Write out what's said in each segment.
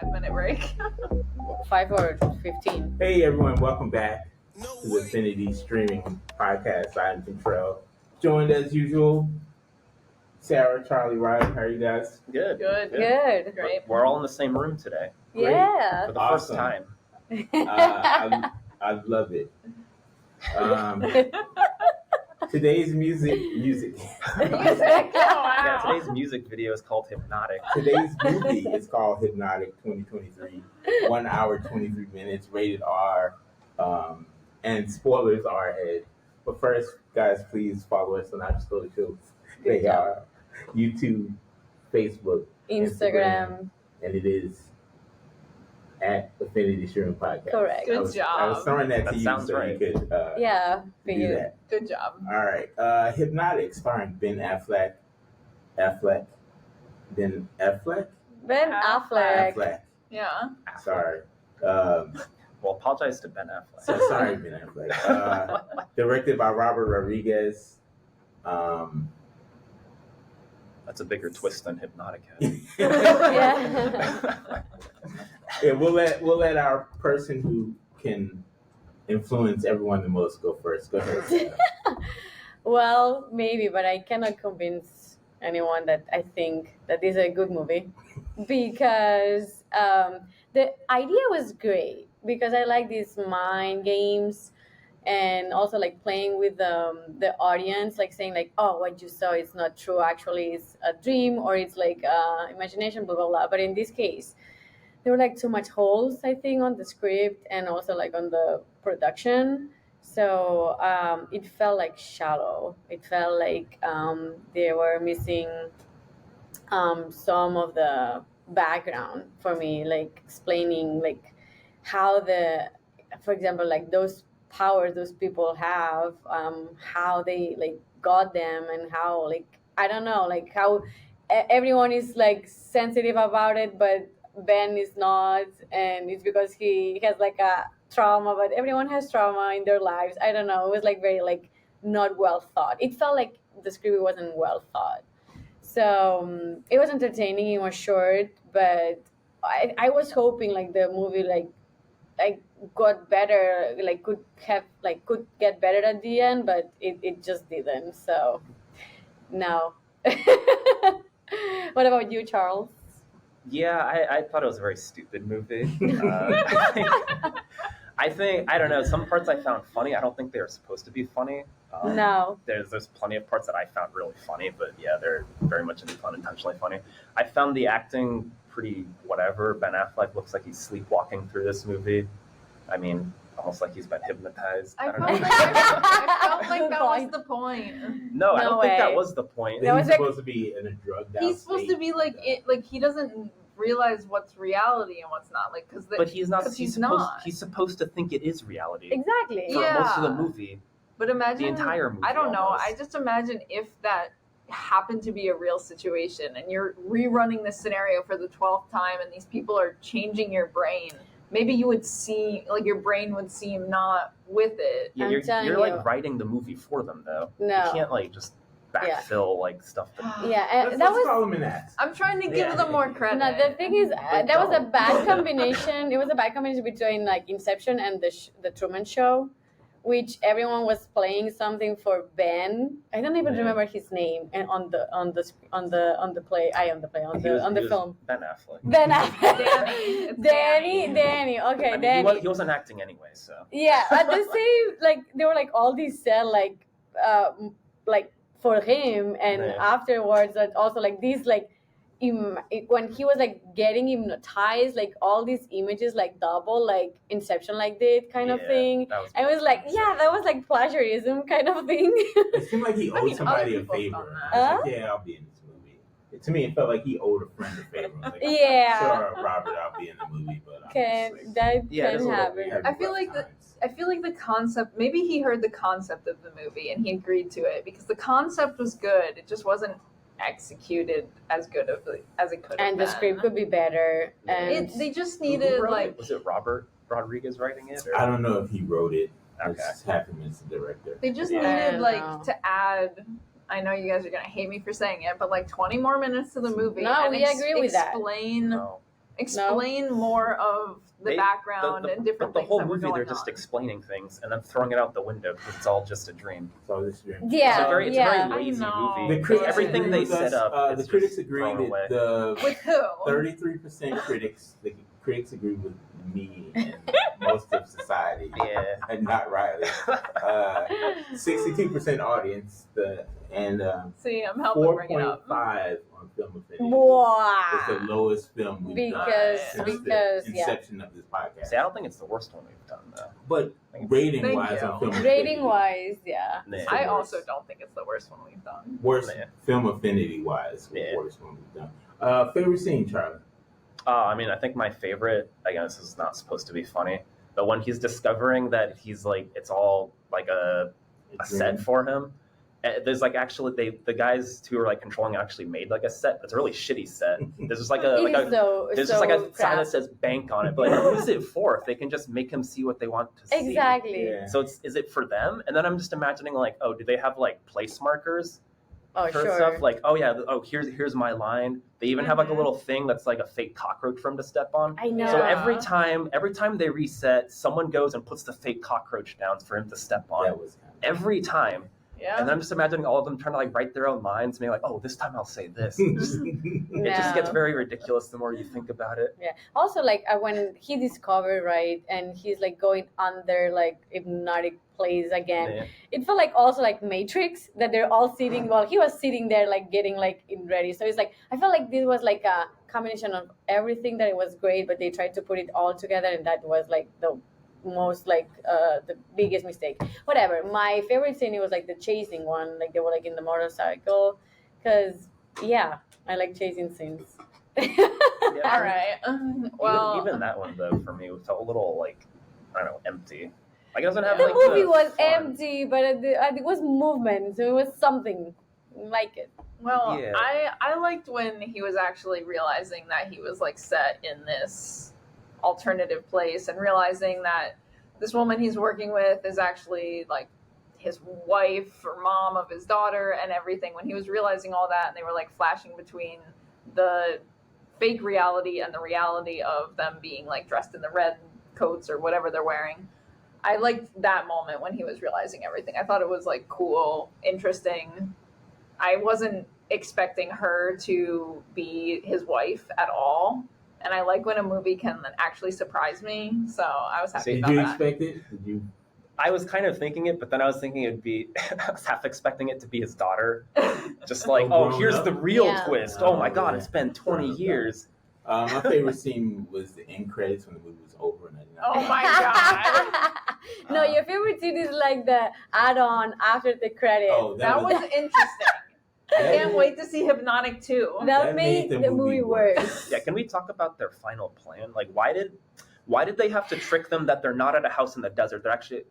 5-minute break. 5 or 15. Hey everyone, welcome back to the Affinity Streaming Podcast. I'm Contrell. Joined as usual, Sarah, Charlie, Ryan. How are you guys? Good. Good. Great. We're all in the same room today Great. Yeah. for the Awesome. first time. I love it. Today's music. Yeah, today's music video is called Hypnotic. Today's movie is called Hypnotic 2023. 1 hour, 23 minutes, rated R, and spoilers are ahead. But first, guys, please follow us on our socials. They are YouTube, Facebook, Instagram. and it is at Affinity Streaming Podcast. Correct. Good I was job. throwing that That to you sounds so right. you could Yeah, for do you. that. Good job. All right. Hypnotic, starring Ben Affleck. Ben Affleck? Ben Affleck. Affleck. Yeah. Sorry. Well, apologize to Ben Affleck. So sorry, Ben Affleck. Directed by Robert Rodriguez. That's a bigger twist than Hypnotic had. Yeah. Yeah, we'll let our person who can influence everyone the most go first. Go ahead. Sarah. Well, maybe, but I cannot convince anyone that I think that this is a good movie because the idea was great because I like these mind games and also like playing with the audience, like saying like, oh, what you saw is not true, actually it's a dream or it's like imagination, blah blah blah. But in this case, there were like too much holes, I think, on the script and also like on the production. So it felt like shallow. It felt like they were missing some of the background for me, like explaining like how for example, like those powers those people have, how they like got them, and how like I don't know, like how everyone is like sensitive about it, but Ben is not, and it's because he has like a trauma, but everyone has trauma in their lives. I don't know. It was like very like not well thought. It felt like the script wasn't well thought. So it was entertaining. It was short, but I was hoping like the movie like got better, like could get better at the end, but it just didn't. So no. What about you, Charles? Yeah, I thought it was a very stupid movie. I think, I don't know, some parts I found funny. I don't think they were supposed to be funny. No. There's plenty of parts that I found really funny, but yeah, they're very much unintentionally funny. I found the acting pretty whatever. Ben Affleck looks like he's sleepwalking through this movie. I mean, almost like he's been hypnotized. I don't felt know. like that was the point. No, I No don't think that way. was the point. That He's was like- supposed to be in a drugged out He's supposed to state. be like it. Like he doesn't realize what's reality and what's not. Like because But he's not. 'cause He's he's supposed to think it is reality Exactly. for most of the Yeah. movie. But imagine The entire movie. I don't know. almost. I just imagine if that happened to be a real situation and you're rerunning this scenario for the 12th time and these people are changing your brain. Maybe you would see, like your brain would seem not with it. Yeah, I'm you're telling like you. writing the movie for them though. No. You can't like just backfill like stuff. That, Yeah, and Let's that was call him an ass. I'm trying to give Yeah. them more credit. no. The thing is, But that was a don't. bad combination. It was a bad combination between like Inception and the Truman Show, which everyone was playing something for Ben. I don't even Yeah. remember his name, and on the play, on he was- the he was film. Ben Affleck. Ben Affleck. Danny. It's Danny. Okay, I mean, Danny. he wasn't acting anyway, so. Yeah, at the same, like there were like all these said like for him, and Yeah. afterwards that also like these like when he was like getting hypnotized, like all these images like double like Inception like that kind of Yeah, thing. that was I was like, yeah, that was like plagiarism kind of thing. It seemed like he owed mean, somebody other a people have favor. done I that. was like, yeah, I'll be in this movie. To me, it felt like he owed a friend a favor. I was like, Yeah. Sure, Robert, I'll be in the movie, but Can I'm that Yeah, it can is a little happen? weird. I feel like I feel like the concept, maybe he heard the concept of the movie and he agreed to it because the concept was good. It just wasn't executed as good as it could have And been. the script could be better. And They just Who needed wrote like it? Was it Robert Rodriguez writing it? Or? I don't know if he wrote it. I Okay. just have him as the director. they just Yeah. needed I like know. to add. I know you guys are gonna hate me for saying it, but like 20 more minutes to the movie. No, and we agree with that. No. Explain more of the background and different the things whole that were movie, going they're just on. explaining things and then throwing it out the window because it's all just a dream. So this year. Yeah, It's a yeah. very lazy I know. movie. The critics Everything agree they with us. set up, The is critics just agree thrown that away. the With who? 33% critics, the critics agree with me and most of society, Yeah. and not Riley. 62% audience, and See, I'm helping bring it up. 4.5 on Film Affinity. Wow. It's the lowest film we've done since Because the yeah. inception of this podcast. See, I don't think it's the worst one we've done though. But Thank rating-wise you. on Film Rating wise, yeah. Affinity, Yeah. I the also worst. don't think it's the worst one we've done. Worst Yeah. Film Affinity-wise, Yeah. worst one we've done. Favorite scene, Charlie? I mean, I think my favorite, again, this is not supposed to be funny, but when he's discovering that he's like, it's all like a set for him. There's like actually the guys who are like controlling actually made like a set. It's a really shitty set. There's just like It is there's just like a sign crap. that says bank on it. But like, who's it for? If they can just make him see what they want to see. Exactly. Yeah. So is it for them? And then I'm just imagining like, oh, do they have like place markers Oh, for sure. stuff? Like, oh yeah, oh here's my line. They even have like a little thing that's like a fake cockroach for him to step on. I know. So Yeah. every time they reset, someone goes and puts the fake cockroach down for him to step on. That was kind Every time. Yeah. And then I'm just imagining all of them trying to like write their own lines, maybe like, oh, this time I'll say this. It just Yeah. gets very ridiculous the more you think about it. Yeah. Also, like when he discovered, right, and he's like going under like hypnotic place again. Yeah. It felt like also like Matrix, that they're all sitting while he was sitting there like getting like in ready. So it's like I felt like this was like a combination of everything, that it was great, but they tried to put it all together, and that was like the most like the biggest mistake. Whatever. My favorite scene, it was like the chasing one, like they were like in the motorcycle, because yeah, I like chasing scenes. Yeah, All right. Well, even that one though for me felt a little like, I don't know, empty. Like it doesn't have The like movie was fun. empty, but it was movement, so it was something like it. Well, Yeah. I liked when he was actually realizing that he was like set in this alternative place and realizing that this woman he's working with is actually like his wife or mom of his daughter and everything. When he was realizing all that and they were like flashing between the fake reality and the reality of them being like dressed in the red coats or whatever they're wearing. I liked that moment when he was realizing everything. I thought it was like cool, interesting. I wasn't expecting her to be his wife at all. And I like when a movie can actually surprise me. So I was happy See, Did about you that. expect it? Did you? I was kind of thinking it, but then I was thinking it'd be I was half expecting it to be his daughter. Just like, Oh, oh, grown here's up? the real Yeah. twist. Oh my god, Yeah. it's been 20 Grown up. years. My favorite scene was the end credits when the movie was over. And I did not Oh my god. No, your favorite scene is like the add-on after the credits. Oh, That was interesting. I can't wait to see Hypnotic 2. that made the movie worse. Yeah, can we talk about their final plan? Like, why did they have to trick them that they're not at a house in the desert? They're actually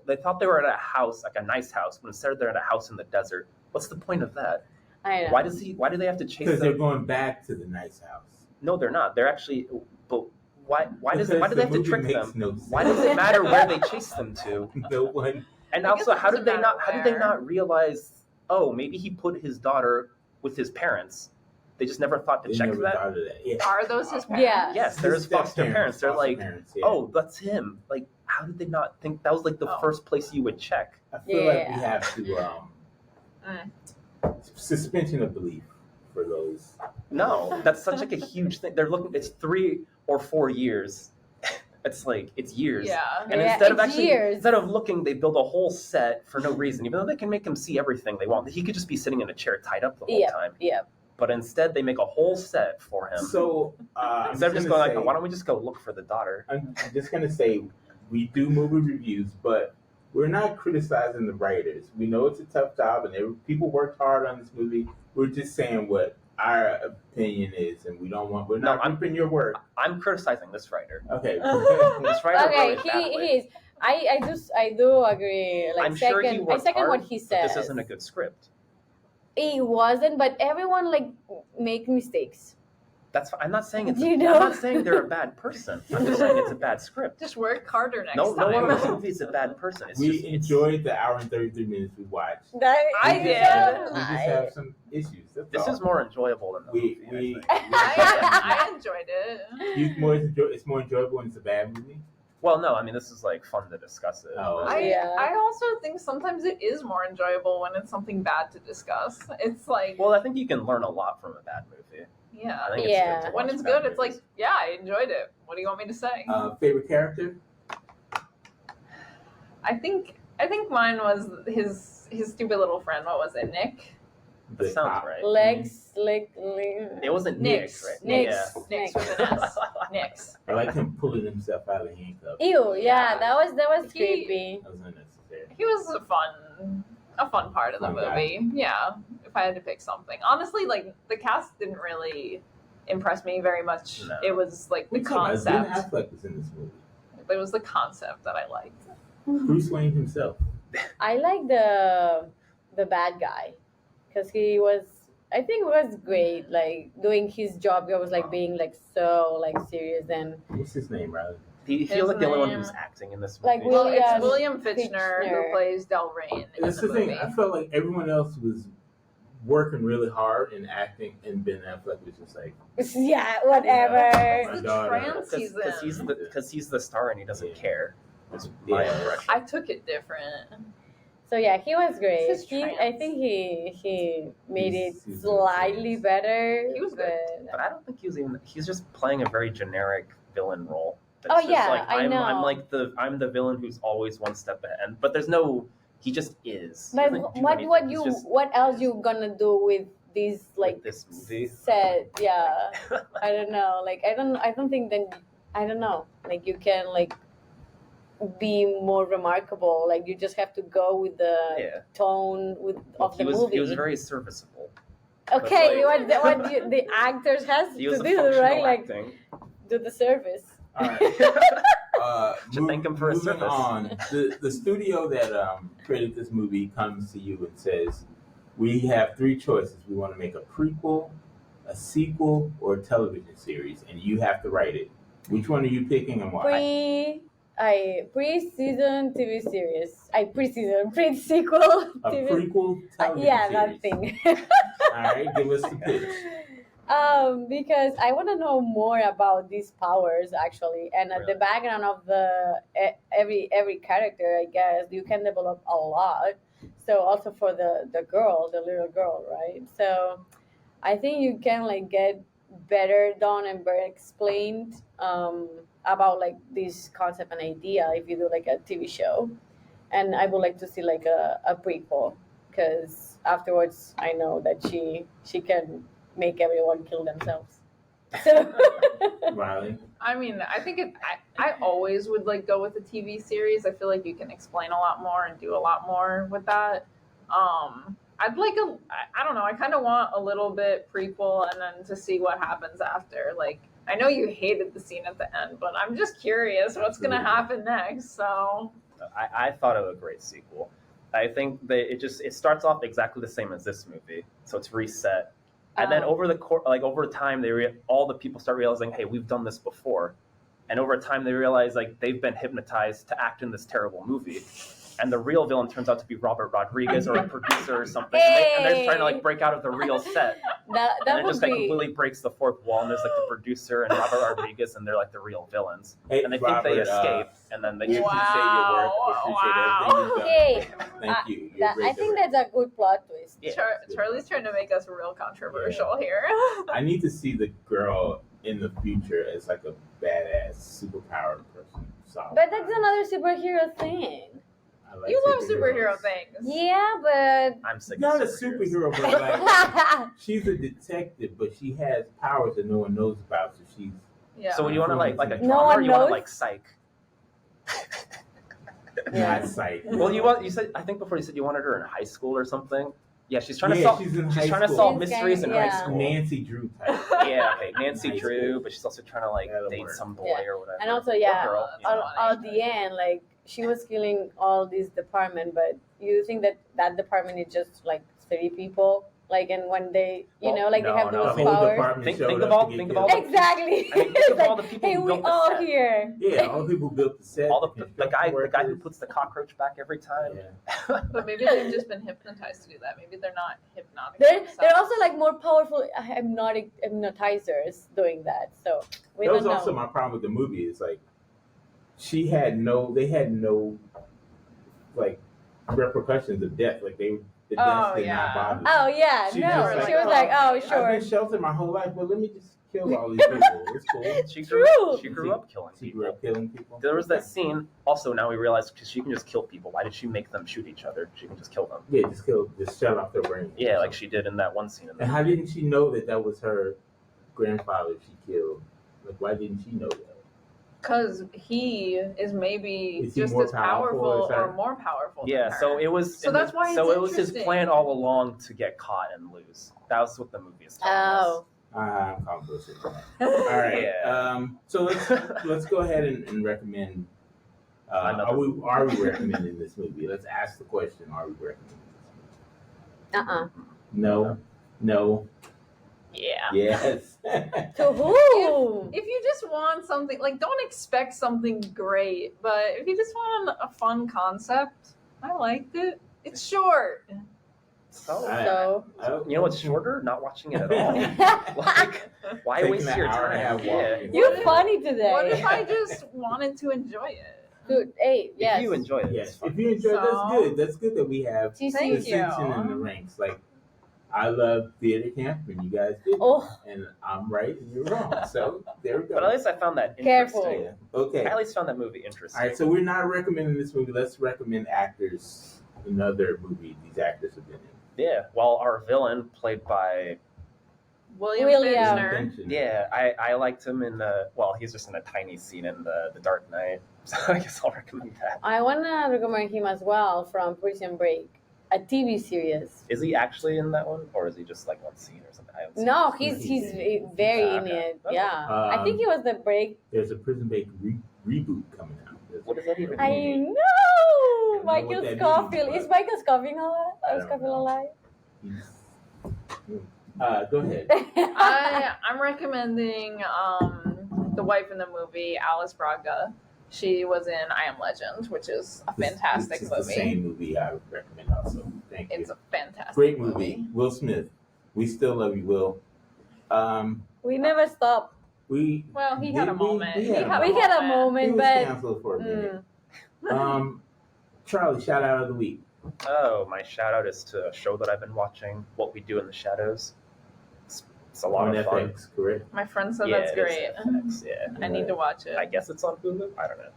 they thought they were at a house, like a nice house, but instead they're at a house in the desert. What's the point of that? I know. Why do they have to chase Because they're them? going back to the nice house. No, they're not. They're actually. But why do they Because have the to trick movie them? makes no sense. Why does it matter where they chase them to? No one. And I guess also, it how did doesn't they not? matter How did they where. not realize? Oh, maybe he put his daughter with his parents. They just never thought to They check never for that. thought of that. Yeah. Are those his parents? Yeah. Yes, they're his foster parents. They're Foster like, parents, yeah. oh, that's him. Like, how did they not think that was like the Oh. first place you would check? I feel like we Yeah. have to suspension of belief for those. No, that's such like a huge thing. They're looking. It's 3 or 4 years. It's like it's years. Yeah. And Yeah, instead of it's actually, years. instead of looking, they build a whole set for no reason. Even though they can make him see everything they want, he could just be sitting in a chair tied up the whole Yeah. time. Yeah. But instead, they make a whole set for him. So Instead of just going like, why don't we just go look for the daughter? I'm just gonna say we do movie reviews, but we're not criticizing the writers. We know it's a tough job, and people worked hard on this movie. We're just saying what our opinion is, and we're not I'm- ripping your work. I'm criticizing this writer. Okay. This writer Okay, wrote it that way. he is. I do agree. Like I'm sure he I worked second hard, what he but says. this isn't a good script. It wasn't, but everyone like make mistakes. That's fine. I'm not saying it's. You I'm know? not saying they're a bad person. I'm just saying it's a bad script. Just work harder next No time. one in the movie is a bad person. It's We just, enjoyed the hour and 33 minutes we watched. I We did. just have some issues. That's This all. is more enjoyable than the movie. I we, think. I enjoyed it. it's more enjoyable when it's a bad movie. Well, no, I mean this is like fun to discuss it. Oh. I also think sometimes it is more enjoyable when it's something bad to discuss. It's like, Well, I think you can learn a lot from a bad movie. yeah. I think Yeah. it's good to When watch it's bad good, it's like, movies. yeah, I enjoyed it. What do you want me to say? Favorite character? I think mine was his stupid little friend. What was it, Nick? That sounds cop. right. It wasn't Nix. Nick, right? Nix. Yeah. Nix with an S. Nix. I like him pulling himself out of the handcuffs. Ew, yeah, that was He- creepy. That was unnecessary. He was a fun part of the Fun guy. movie. Yeah, if I had to pick something. Honestly, like the cast didn't really impress me very much. No. It was like the Ben concept. Affleck was in this movie. It was the concept that I liked. Bruce Wayne himself. I like the bad guy because I think was great, like doing his job. He was like being like so like serious and What's his name, Riley? He His feels like the only one name- who's acting in this movie. Like, Well, William it's William Fichtner who Fichtner. plays Delrain in That's the the thing. movie. I felt like everyone else was working really hard and acting, and Ben Affleck was just like, yeah, whatever. It's the daughter. trans season. Because he's the star and he doesn't Yeah. care. Is my Yeah. impression. I took it different. So yeah, he was great. This is I trans. think he made it He's slightly trans. better. He was good. But I don't think he's just playing a very generic villain role. Oh, Just yeah, like, I I'm know. I'm the villain who's always one step ahead. But there's no, he just is. He But doesn't do what anything. He's just what else you gonna do with these like with this movie. set? Yeah, I don't know. Like I don't think then I don't know. Like you can like be more remarkable. Like you just have to go with the Yeah. tone of the he was movie. he was very serviceable. Okay, like- the actors has He was to a do, functional right? Like acting. do the service. all right. Should thank him for his moving service. on. The studio that created this movie comes to you and says, we have three choices. We want to make a prequel, a sequel, or a television series, and you have to write it. Which one are you picking and why? Pre-season TV series. Pre-sequel A TV. prequel television Yeah, series. that thing. All right, give us the pitch. Because I want to know more about these powers actually, and Really? the background of the every character. I guess you can develop a lot. So also for the little girl, right? So I think you can like get better done and better explained about like this concept and idea if you do like a TV show. And I would like to see like a prequel because afterwards I know that she can make everyone kill themselves. So Riley. I mean, I think I always would like go with a TV series. I feel like you can explain a lot more and do a lot more with that. I'd like I don't know. I kind of want a little bit prequel and then to see what happens after. Like, I know you hated the scene at the end, but I'm just curious what's gonna happen next. So I thought of a great sequel. I think that it starts off exactly the same as this movie, so it's reset, and then over time, all the people start realizing, hey, we've done this before, and over time they realize like they've been hypnotized to act in this terrible movie, and the real villain turns out to be Robert Rodriguez or a producer or something, and they're just trying to like break out of the real set. that And it would just like be completely breaks the fourth wall, and there's like the producer and Robert Rodriguez, and they're like the real villains, Hey, and they think they escape, and then they We appreciate your work. We appreciate everything you've done. Hey, Thank you. You're a great I think director. that's a good plot twist. Yeah. Charlie's trying to make us real controversial here. I need to see the girl in the future as like a badass superpowered person. But that's another superhero thing. I like You love superheroes. superhero things. Yeah, but I'm sick. Not a of superheroes. superhero, but like she's a detective, but she has powers that no one knows about. So she's Yeah. So would you want to like a No drama, or one you want knows? to like psych? Yeah. not psych. Well, you said I think before you said you wanted her in high school or something. Yeah, she's trying to Yeah, solve. she's in She's high trying to school. solve She's mysteries in getting- high yeah. school. Nancy Drew type. Yeah, okay, Nancy High Drew, school. but she's also trying to like That'll date work. some boy Yeah. or whatever. and also Or yeah, girl, you know. at the end, like she was killing all this department, but you think that department is just like 30 people, Like, and when they, you Well, know, like no, they have no, The those whole powers. department Think- showed think up of all- to get think of killed. all the- Exactly. I mean, think It's of all like, the people hey, who we built the all set. here. Yeah, all the people who built the set. All the guy construction the guy who workers. puts the cockroach back every time. Yeah. But maybe they've just been hypnotized to do that. Maybe they're not hypnotic. They're themselves. also like more powerful hypnotizers doing that. So we That don't was know. also my problem with the movie. It's like they had no like repercussions of death. Like the death Oh, did yeah. not bother them. Oh yeah, She no. just She was like, oh sure. I've been sheltered my whole life, but let me just kill all these people. It's cool. She True. grew up killing She people. grew up killing people. There was that scene. Also, now we realize because she can just kill people. Why did she make them shoot each other? She can just kill them. Yeah, just shut off their brain. Yeah, like she did in that one scene. In the And how didn't she know that was her grandfather she killed? Like, why didn't she know that? Because he is maybe Is he just more as powerful powerful as her? or more powerful. Yeah, than her. so it was. So that's why So it's it was his interesting. plan all along to get caught and lose. That was what the movie is telling Oh, I'm calling bullshit. All right. Yeah. So let's go ahead and recommend. Another Are we recommending this movie? Let's ask the question: are we recommending this movie? No. No. Yeah. Yes. to who? If you just want something, like, don't expect something great, but if you just want a fun concept, I liked it. It's short. So, So you know what's shorter? Not watching it at all. Like, why Taking waste an your hour and a time? half Yeah. walking. you're funny today. What if I just wanted to enjoy it? Dude, hey, yes. If you enjoy it, Yes. it's fun. If you enjoy, So- that's good. That's good that we have Thank distinction in the ranks. Like, I love theater camp, and you guys did. Oh, And I'm right, and you're wrong. So there we go. But at least I found that Careful. interesting. Okay. I at least found that movie interesting. All right, so we're not recommending this movie. Let's recommend actors. Another movie these actors have been in. Yeah. Well, our villain, played by William William. Fichtner. yeah, I liked him in the. Well, he's just in a tiny scene in the Dark Knight. So I guess I'll recommend that. I wanna recommend him as well from Prison Break, a TV series. Is he actually in that one, or is he just like one scene or something? I haven't seen No, it. he's very in Okay. it. Okay. Yeah, I think he was the break. There's a Prison Break reboot coming out. What does that even I mean? know know what Michael that Scofield. means, Is but- Michael Scofield alive? I don't Scofield know. alive? Go ahead. I'm recommending the wife in the movie, Alice Braga. She was in I Am Legend, which is a fantastic this is movie. the same movie I would recommend also. Thank you. It's a fantastic Great movie. Will Smith. We still love you, Will. We never stop. Well, he had a moment. We He had had We had a He moment, was but canceled for a minute. mm, Charlie, shout out of the week. Oh, my shout out is to a show that I've been watching, What We Do in the Shadows. It's a lot On of fun. FX, correct? My friend said Yeah, that's it is great. FX, yeah. I need to watch it. I guess it's on Hulu. I don't know.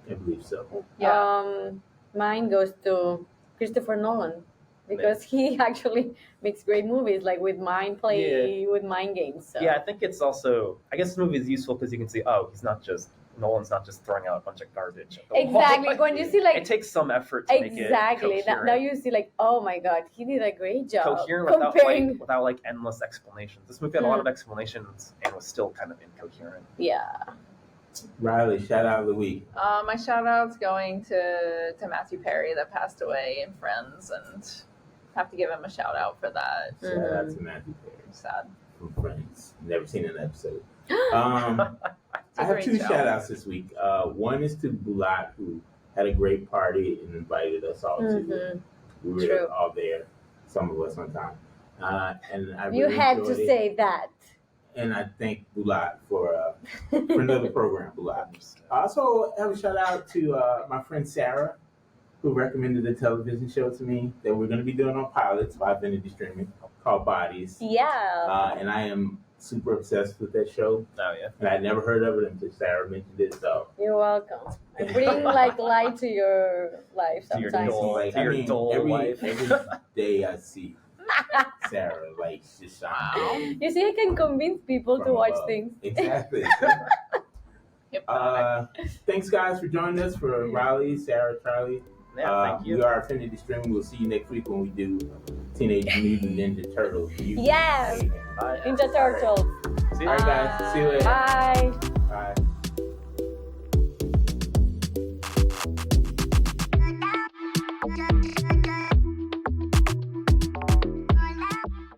I believe so. Yeah. mine goes to Christopher Nolan because he actually makes great movies, like with mind play, with mind games. So. Yeah, I think it's also. I guess this movie is useful because you can see. Oh, Nolan's not just throwing out a bunch of garbage. At the wall. Exactly. Like, when you see like it takes some effort to make it exactly coherent. now you see like, oh my god, he did a great job coherent comparing. without like endless explanations. This movie had a lot of explanations and was still kind of incoherent. Yeah. Riley, shout out of the week. My shout out's going to Matthew Perry that passed away in Friends, and have to give him a shout out for that. Shout out to Matthew Perry Sad. from Friends. Never seen an episode. It's a I have great two show. shout outs this week. One is to Bulat, who had a great party and invited us all to it. We were True. all there, some of us on time. And I You really had to enjoyed it. say that. And I thank Bulat for another program, Bulat. I also have a shout out to my friend Sarah, who recommended a television show to me that we're going to be doing on Pilots, 5-minute streaming, called Bodies. Yeah. And I am super obsessed with that show. Oh yeah. And I'd never heard of it until Sarah mentioned it. So You're welcome. I bring like light to your life To your sometimes. dull- like, to your dull every, life. every day I see Sarah like just shine. You see, I can convince people to From watch above. things. Exactly. Hypnotic. Thanks guys for joining us, for Riley, Sarah, Charlie. Yeah, thank you. We are Affinity Streaming. We'll see you next week when we do Teenage Mutant Ninja Turtles. Yes. Bye. Ninja Turtles. See you All right, guys. See you later. Bye.